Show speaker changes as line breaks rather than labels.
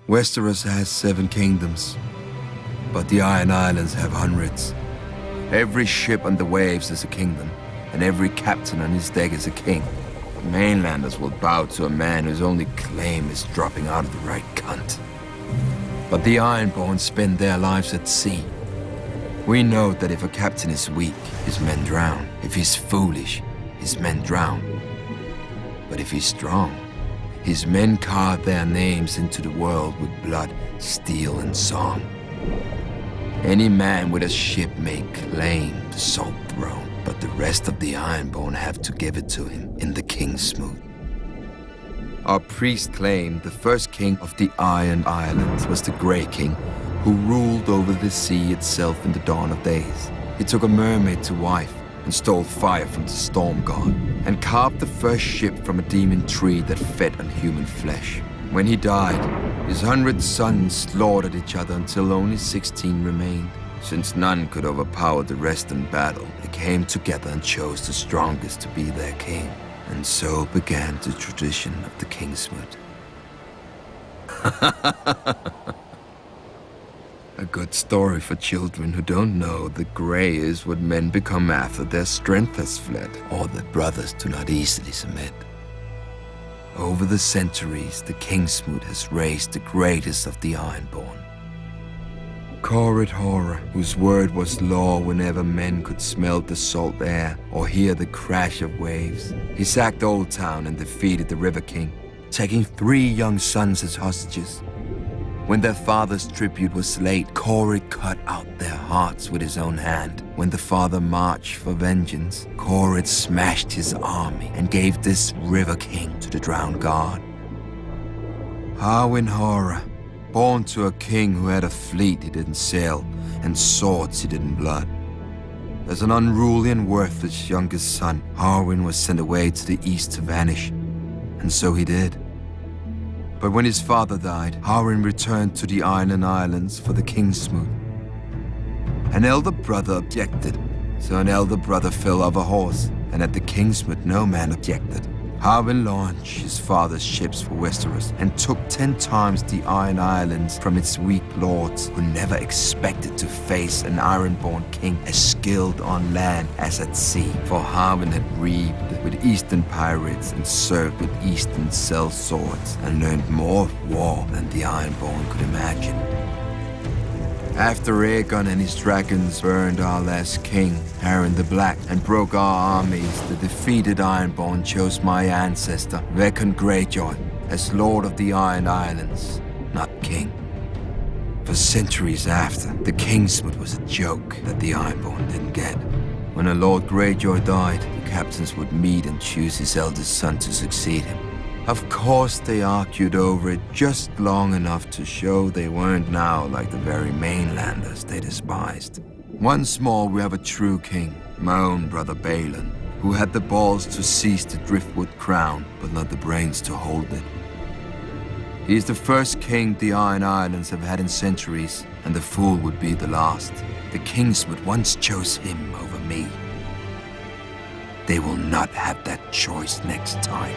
Westeros has 7 kingdoms, but the Iron Islands have hundreds. Every ship on the waves is a kingdom, and every captain on his deck is a king. The mainlanders will bow to a man whose only claim is dropping out of the right cunt. But the Ironborn spend their lives at sea. We know that if a captain is weak, his men drown. If he's foolish, his men drown. But if he's strong, his men carve their names into the world with blood, steel, and song. Any man with a ship may claim the Salt Throne, but the rest of the Ironborn have to give it to him in the Kingsmoot. Our priest claimed the first king of the Iron Islands was the Grey King, who ruled over the sea itself in the dawn of days. He took a mermaid to wife and stole fire from the storm god, and carved the first ship from a demon tree that fed on human flesh. When he died, his 100 sons slaughtered each other until only 16 remained. Since none could overpower the rest in battle, they came together and chose the strongest to be their king. And so began the tradition of the Kingsmoot. A good story for children who don't know that grey is what men become after their strength has fled, or that brothers do not easily submit. Over the centuries, the Kingsmoot has raised the greatest of the Ironborn. Corrid Horror, whose word was law whenever men could smell the salt air or hear the crash of waves. He sacked Old Town and defeated the River King, taking 3 young sons as hostages. When their father's tribute was late, Corrid cut out their hearts with his own hand. When the father marched for vengeance, Corrid smashed his army and gave this River King to the drowned god. Harwin Horror, born to a king who had a fleet he didn't sail and swords he didn't blood. As an unruly and worthless youngest son, Harwin was sent away to the east to vanish, and so he did. But when his father died, Harwin returned to the Iron Islands for the Kingsmoot. An elder brother objected, so an elder brother fell off a horse, and at the Kingsmoot no man objected. Harwin launched his father's ships for Westeros and took 10 times the Iron Islands from its weak lords, who never expected to face an Ironborn king as skilled on land as at sea. For Harwin had reaved with Eastern pirates and served with Eastern sellswords and learned more of war than the Ironborn could imagine. After Aegon and his dragons burned our last king, Harren the Black, and broke our armies, the defeated Ironborn chose my ancestor, Euron Greyjoy, as Lord of the Iron Islands, not king. For centuries after, the Kingsmoot was a joke that the Ironborn didn't get. When a Lord Greyjoy died, the captains would meet and choose his eldest son to succeed him. Of course, they argued over it just long enough to show they weren't now like the very mainlanders they despised. Once more, we have a true king, my own brother Balon, who had the balls to seize the driftwood crown, but not the brains to hold it. He is the first king the Iron Islands have had in centuries, and the fool would be the last. The Kingsmoot once chose him over me. They will not have that choice next time.